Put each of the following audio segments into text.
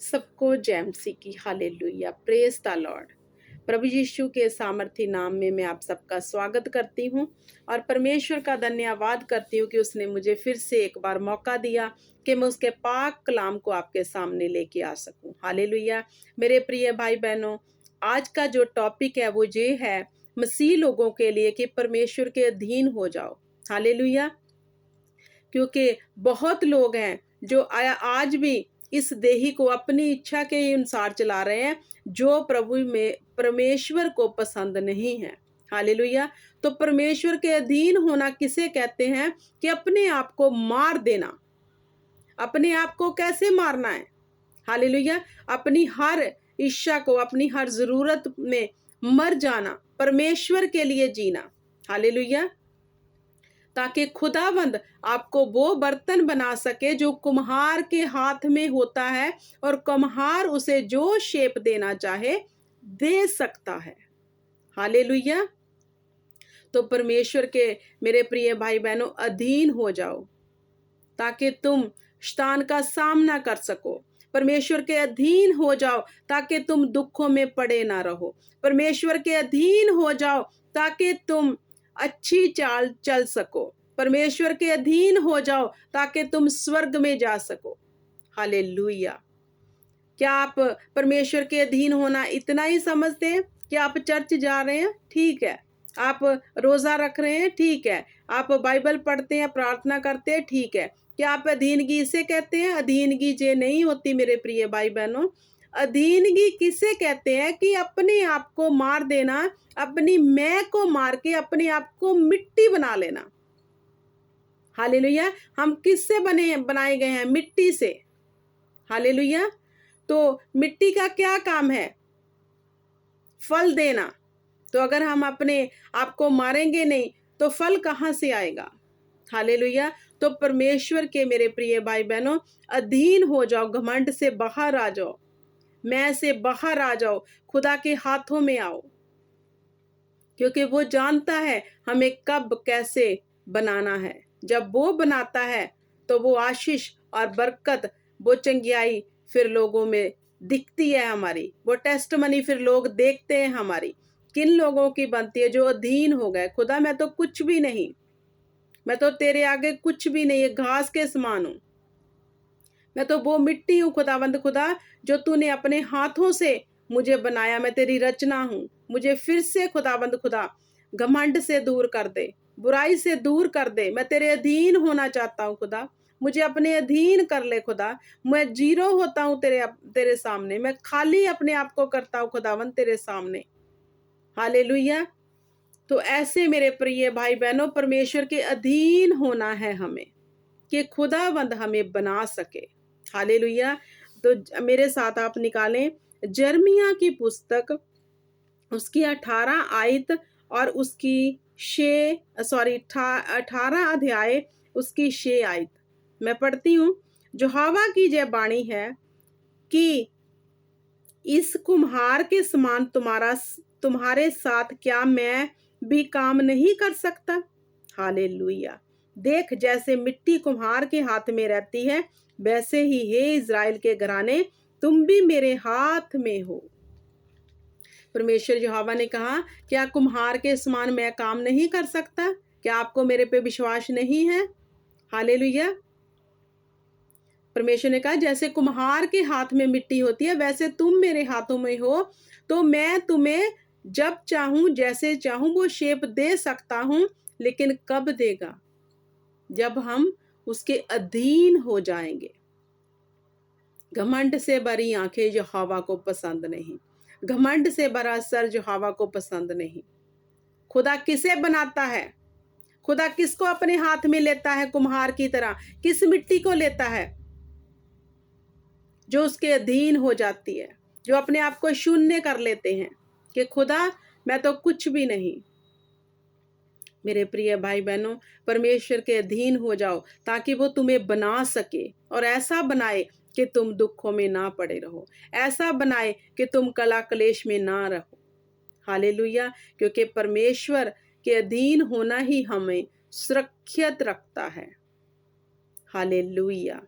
सबको जय मसीह की हालेलुया, प्रेज द लॉर्ड। प्रभु यीशु के सामर्थी नाम में मैं आप सबका स्वागत करती हूँ और परमेश्वर का धन्यवाद करती हूँ कि उसने मुझे फिर से एक बार मौका दिया कि मैं उसके पाक कलाम को आपके सामने लेके आ सकूं। हालेलुया। मेरे प्रिय भाई बहनों, आज का जो टॉपिक है वो ये है मसीह लोगों के लिए कि परमेश्वर के अधीन हो जाओ। हालेलुया। क्योंकि बहुत लोग हैं जो आज भी इस देही को अपनी इच्छा के अनुसार चला रहे हैं, जो प्रभु में परमेश्वर को पसंद नहीं है। हालेलुया। तो परमेश्वर के अधीन होना किसे कहते हैं? कि अपने आप को मार देना। अपने आप को कैसे मारना है? हालेलुया। अपनी हर इच्छा को, अपनी हर जरूरत में मर जाना, परमेश्वर के लिए जीना। हालेलुया। ताकि खुदावंद आपको वो बर्तन बना सके जो कुम्हार के हाथ में होता है और कुम्हार उसे जो शेप देना चाहे दे सकता है। हालेलुया। तो परमेश्वर के मेरे प्रिय भाई बहनों अधीन हो जाओ ताकि तुम शैतान का सामना कर सको। परमेश्वर के अधीन हो जाओ ताकि तुम दुखों में पड़े ना रहो। परमेश्वर के अधीन हो जाओ ताकि तुम अच्छी चाल चल सको। परमेश्वर के अधीन हो जाओ ताकि तुम स्वर्ग में जा सको। हालेलुया। क्या आप परमेश्वर के अधीन होना इतना ही समझते हैं कि आप चर्च जा रहे हैं? ठीक है। आप रोजा रख रहे हैं? ठीक है। आप बाइबल पढ़ते हैं, प्रार्थना करते हैं? ठीक है। क्या आप अधीनगी इसे कहते हैं? अधीनगी ये नहीं होती मेरे प्रिय भाई बहनों। अधीनगी किसे कहते हैं? कि अपने आप को मार देना, अपनी मैं को मार के अपने आप को मिट्टी बना लेना। हालेलुया। हम किससे बनाए गए हैं? मिट्टी से। हालेलुया। तो मिट्टी का क्या काम है? फल देना। तो अगर हम अपने आप को मारेंगे नहीं तो फल कहाँ से आएगा? हालेलुया। तो परमेश्वर के मेरे प्रिय भाई बहनों अधीन हो जाओ, घमंड से बाहर आ जाओ, मैं से बाहर आ जाओ, खुदा के हाथों में आओ, क्योंकि वो जानता है हमें कब कैसे बनाना है। जब वो बनाता है तो वो आशीष और बरकत, वो चंगियाई फिर लोगों में दिखती है हमारी, वो टेस्टमनी फिर लोग देखते हैं हमारी। किन लोगों की बनती है? जो अधीन हो गए। खुदा मैं तो कुछ भी नहीं, मैं तो तेरे आगे कुछ भी नहीं, घास के समान हूँ, मैं तो वो मिट्टी हूँ खुदावंद खुदा, जो तूने अपने हाथों से मुझे बनाया। मैं तेरी रचना हूँ। मुझे फिर से खुदावंद खुदा घमंड से दूर कर दे, बुराई से दूर कर दे। मैं तेरे अधीन होना चाहता हूँ खुदा, मुझे अपने अधीन कर ले खुदा। मैं जीरो होता हूँ तेरे सामने, मैं खाली अपने आप को करता हूँ खुदावंद तेरे सामने। हालेलुया। तो ऐसे मेरे प्रिय भाई बहनों परमेश्वर के अधीन होना है हमें कि खुदावंद हमें बना सके। हालेलुया। तो मेरे साथ आप निकालें जर्मिया की पुस्तक, उसकी 18 आयत और उसकी 18 अध्याय उसकी 6 आयत मैं पढ़ती हूँ। जो हवा की जय बाणी है कि इस कुम्हार के समान तुम्हारे साथ क्या मैं भी काम नहीं कर सकता? हालेलुया। देख, जैसे मिट्टी कुम्हार के हाथ में रहती है, वैसे ही हे इज़राइल के घराने, तुम भी मेरे हाथ में हो। परमेश्वर यहोवा ने कहा, क्या कुम्हार के समान मैं काम नहीं कर सकता? क्या आपको मेरे पे विश्वास नहीं है? हालेलुया। परमेश्वर ने कहा, जैसे कुम्हार के हाथ में मिट्टी होती है वैसे तुम मेरे हाथों में हो, तो मैं तुम्हें जब चाहूं, जैसे चाहूं वो शेप दे सकता हूं। लेकिन कब देगा? जब हम उसके अधीन हो जाएंगे। घमंड से भरी आंखें यहोवा को पसंद नहीं, घमंड से भरा सर यहोवा को पसंद नहीं। खुदा किसे बनाता है? खुदा किसको अपने हाथ में लेता है? कुम्हार की तरह किस मिट्टी को लेता है? जो उसके अधीन हो जाती है, जो अपने आप को शून्य कर लेते हैं कि खुदा मैं तो कुछ भी नहीं। मेरे प्रिय भाई बहनों परमेश्वर के अधीन हो जाओ ताकि वो तुम्हें बना सके, और ऐसा बनाए कि तुम दुखों में ना पड़े रहो, ऐसा बनाए कि तुम कला कलेश में ना रहो। हालेलुया। क्योंकि परमेश्वर के अधीन होना ही हमें सुरक्षित रखता है। हालेलुया।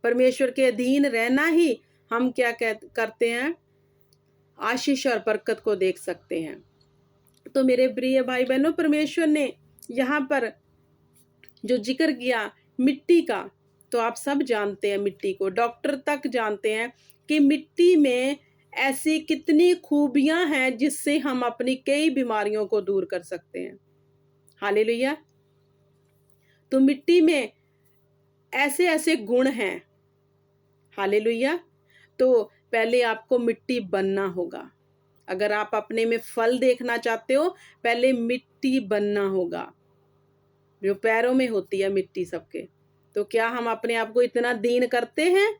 परमेश्वर के अधीन रहना ही हम क्या करते हैं, आशीष और बरकत को देख सकते हैं। तो मेरे प्रिय भाई बहनों, परमेश्वर ने यहाँ पर जो जिक्र किया मिट्टी का, तो आप सब जानते हैं मिट्टी को, डॉक्टर तक जानते हैं कि मिट्टी में ऐसी कितनी खूबियां हैं जिससे हम अपनी कई बीमारियों को दूर कर सकते हैं। हालेलुया। तो मिट्टी में ऐसे ऐसे गुण हैं। हालेलुया। तो पहले आपको मिट्टी बनना होगा। अगर आप अपने में फल देखना चाहते हो, पहले मिट्टी बनना होगा, जो पैरों में होती है मिट्टी सबके। तो क्या हम अपने आप को इतना दीन करते हैं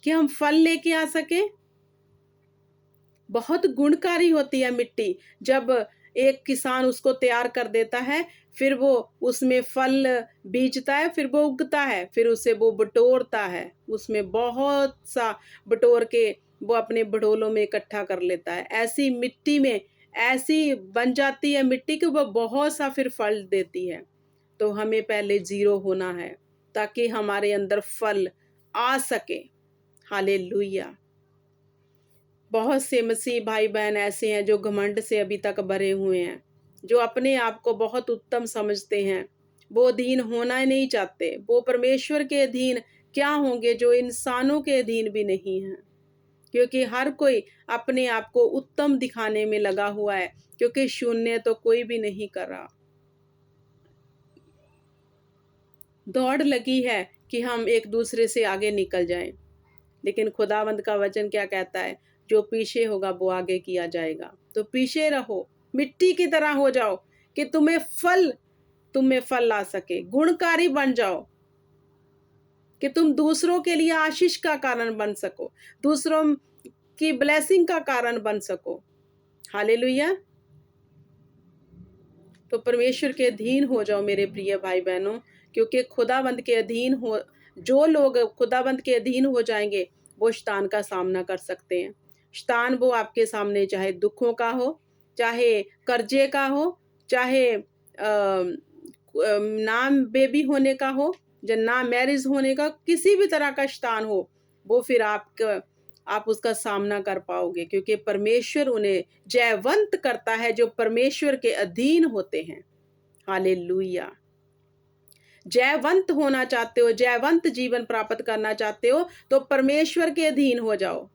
कि हम फल लेके आ सके? बहुत गुणकारी होती है मिट्टी। जब एक किसान उसको तैयार कर देता है, फिर वो उसमें फल बीजता है, फिर वो उगता है, फिर उसे वो बटोरता है, उसमें बहुत सा बटोर के वो अपने बडोलों में इकट्ठा कर लेता है। ऐसी मिट्टी में ऐसी बन जाती है मिट्टी कि वो बहुत सा फिर फल देती है। तो हमें पहले जीरो होना है ताकि हमारे अंदर फल आ सके। हालेलुया। बहुत से मसीह भाई बहन ऐसे हैं जो घमंड से अभी तक भरे हुए हैं, जो अपने आप को बहुत उत्तम समझते हैं। वो अधीन होना ही नहीं चाहते। वो परमेश्वर के अधीन क्या होंगे जो इंसानों के अधीन भी नहीं हैं, क्योंकि हर कोई अपने आप को उत्तम दिखाने में लगा हुआ है, क्योंकि शून्य तो कोई भी नहीं कर रहा। दौड़ लगी है कि हम एक दूसरे से आगे निकल जाएं, लेकिन खुदावंद का वचन क्या कहता है, जो पीछे होगा वो आगे किया जाएगा। तो पीछे रहो, मिट्टी की तरह हो जाओ कि तुम्हें फल ला सके। गुणकारी बन जाओ कि तुम दूसरों के लिए आशीष का कारण बन सको, दूसरों की ब्लेसिंग का कारण बन सको। हालेलुया। तो परमेश्वर के अधीन हो जाओ मेरे प्रिय भाई बहनों, क्योंकि खुदावंद के अधीन हो, जो लोग खुदावंद के अधीन हो जाएंगे वो शैतान का सामना कर सकते हैं। शैतान वो आपके सामने चाहे दुखों का हो, चाहे कर्जे का हो, चाहे नाम बेबी होने का हो, या ना मैरिज होने का, किसी भी तरह का शैतान हो, वो फिर आप उसका सामना कर पाओगे, क्योंकि परमेश्वर उन्हें जयवंत करता है जो परमेश्वर के अधीन होते हैं। हालेलुया। जयवंत होना चाहते हो, जयवंत जीवन प्राप्त करना चाहते हो, तो परमेश्वर के अधीन हो जाओ,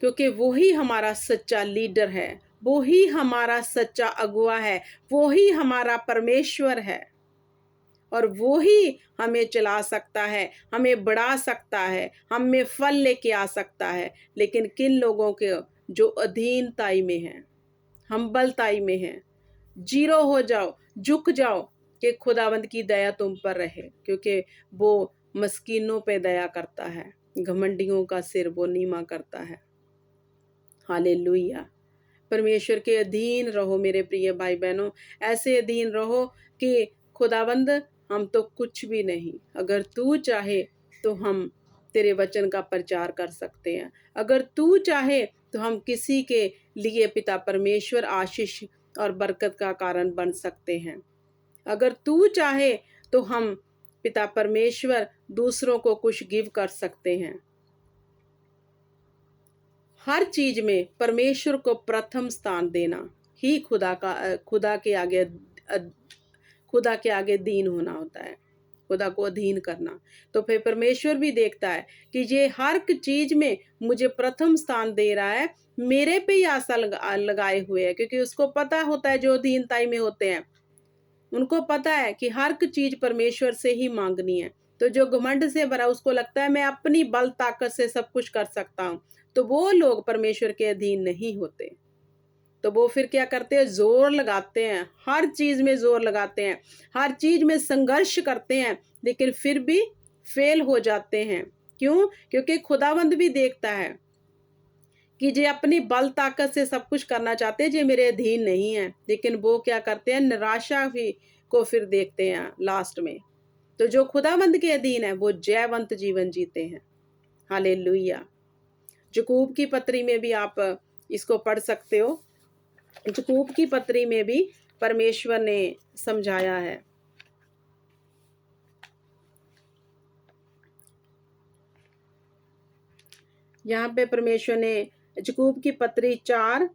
क्योंकि वो ही हमारा सच्चा लीडर है, वो ही हमारा सच्चा अगुआ है, वो ही हमारा परमेश्वर है, और वो ही हमें चला सकता है, हमें बढ़ा सकता है, हमें फल लेके आ सकता है। लेकिन किन लोगों के जो अधीनताई में हैं, हम्बलताई में हैं, जीरो हो जाओ, झुक जाओ कि खुदावंद की दया तुम पर रहे, क्योंकि वो मस्कीनों पे दया करता है, घमंडियों का सिर वो नीमा करता है। हालेलुया। परमेश्वर के अधीन रहो मेरे प्रिय भाई बहनों, ऐसे अधीन रहो कि खुदावंद हम तो कुछ भी नहीं, अगर तू चाहे तो हम तेरे वचन का प्रचार कर सकते हैं। अगर तू चाहे तो हम किसी के लिए पिता परमेश्वर आशीष और बरकत का कारण बन सकते हैं। अगर तू चाहे तो हम पिता परमेश्वर दूसरों को कुछ गिव कर सकते हैं। हर चीज में परमेश्वर को प्रथम स्थान देना ही खुदा के आगे दीन होना होता है, खुदा को अधीन करना। तो फिर परमेश्वर भी देखता है कि ये हर चीज में मुझे प्रथम स्थान दे रहा है, मेरे पे ही आशा लगाए हुए है, क्योंकि उसको पता होता है जो अधीनताई में होते हैं, उनको पता है कि हर चीज परमेश्वर से ही मांगनी है। तो जो घमंड से भरा, उसको लगता है मैं अपनी बल ताकत से सब कुछ कर सकता हूँ, तो वो लोग परमेश्वर के अधीन नहीं होते। तो वो फिर क्या करते हैं, जोर लगाते हैं, हर चीज में जोर लगाते हैं, हर चीज में संघर्ष करते हैं, लेकिन फिर भी फेल हो जाते हैं। क्यों? क्योंकि खुदावंद भी देखता है कि जे अपनी बल ताकत से सब कुछ करना चाहते हैं, जे मेरे अधीन नहीं है। लेकिन वो क्या करते हैं, निराशा भी को फिर देखते हैं लास्ट में। तो जो खुदावंद के अधीन है वो जयवंत जीवन जीते हैं। हालेलुया। याकूब की पत्री में भी आप इसको पढ़ सकते हो। याकूब की पत्री में भी परमेश्वर ने समझाया है। यहाँ पे परमेश्वर ने याकूब की पत्री 4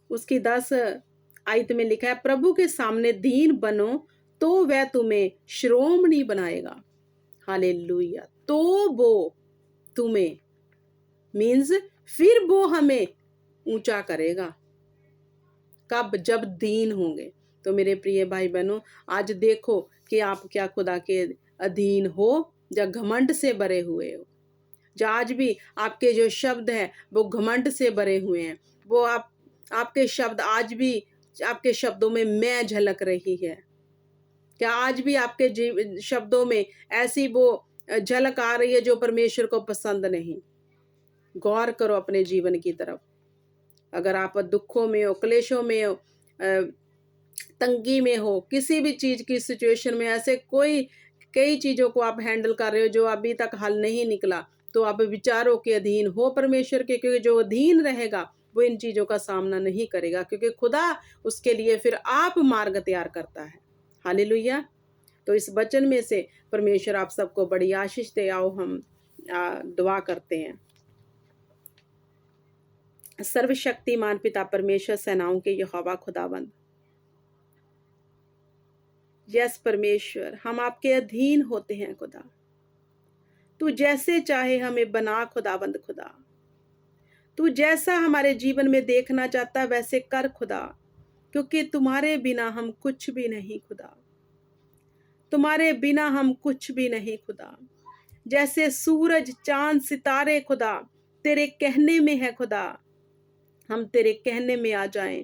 उसकी 10 आयत में लिखा है, प्रभु के सामने दीन बनो तो वह तुम्हें श्रोमणी बनाएगा। हालेलुया। तो वो तुम्हें मीन्स फिर वो हमें ऊंचा करेगा। कब? जब दीन होंगे। तो मेरे प्रिय भाई बहनों, आज देखो कि आप क्या खुदा के अधीन हो या घमंड से भरे हुए हो। जो आज भी आपके जो शब्द हैं वो घमंड से भरे हुए हैं। वो आपके शब्द आज भी, आपके शब्दों में मैं झलक रही है क्या? आज भी आपके शब्दों में ऐसी वो झलक आ रही है जो परमेश्वर को पसंद नहीं? गौर करो अपने जीवन की तरफ। अगर आप दुखों में हो, क्लेशों में हो, तंगी में हो, किसी भी चीज की सिचुएशन में, ऐसे कई चीजों को आप हैंडल कर रहे हो जो अभी तक हल नहीं निकला, तो आप विचारों के अधीन हो परमेश्वर के, क्योंकि जो अधीन रहेगा वो इन चीजों का सामना नहीं करेगा, क्योंकि खुदा उसके लिए फिर आप मार्ग तैयार करता है। हालेलुया। तो इस वचन में से परमेश्वर आप सबको बड़ी आशीष दे। आओ हम दुआ करते हैं। सर्वशक्तिमान पिता परमेश्वर, सेनाओं के यहोवा खुदावंद, यस परमेश्वर, हम आपके अधीन होते हैं खुदा। तू जैसे चाहे हमें बना खुदावंद खुदा। तू जैसा हमारे जीवन में देखना चाहता वैसे कर खुदा, क्योंकि तुम्हारे बिना हम कुछ भी नहीं खुदा। तुम्हारे बिना हम कुछ भी नहीं खुदा। जैसे सूरज, चांद, सितारे खुदा तेरे कहने में है खुदा, हम तेरे कहने में आ जाएं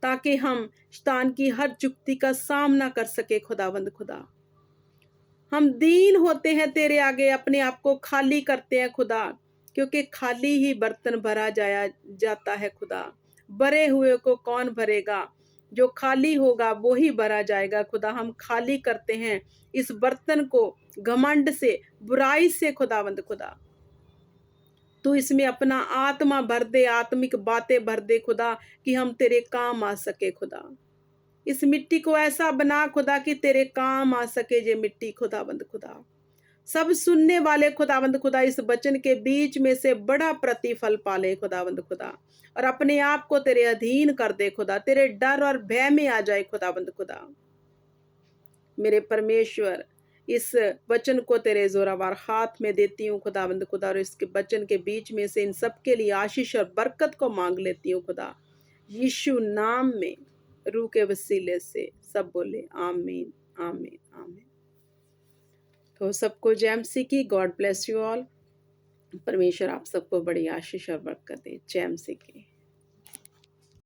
ताकि हम शैतान की हर जुक्ति का सामना कर सके खुदावंद खुदा। हम दीन होते हैं तेरे आगे, अपने आप को खाली करते हैं खुदा, क्योंकि खाली ही बर्तन भरा जाता है खुदा। भरे हुए को कौन भरेगा? जो खाली होगा वो ही भरा जाएगा खुदा। हम खाली करते हैं इस बर्तन को घमंड से, बुराई से खुदावंद खुदा। तू इसमें अपना आत्मा भर दे, आत्मिक बातें भर दे खुदा, कि हम तेरे काम आ सके खुदा। इस मिट्टी को ऐसा बना खुदा कि तेरे काम आ सके ये मिट्टी खुदाबंद खुदा। सब सुनने वाले खुदाबंद खुदा इस वचन के बीच में से बड़ा प्रतिफल पाले खुदाबंद खुदा, और अपने आप को तेरे अधीन कर दे खुदा, तेरे डर और भय में आ जाए खुदाबंद खुदा। मेरे परमेश्वर, इस वचन को तेरे जोरावर हाथ में देती हूँ खुदाबंद खुदा, और इसके वचन के बीच में से इन सब के लिए आशीष और बरकत को मांग लेती हूँ खुदा, यीशु नाम में, रूह के वसीले से। सब बोले आमीन, आमीन, आमीन। तो सबको जय मसीह की। God bless you all. परमेश्वर आप सबको बड़ी आशीष और बरकत दे। जय मसीह की।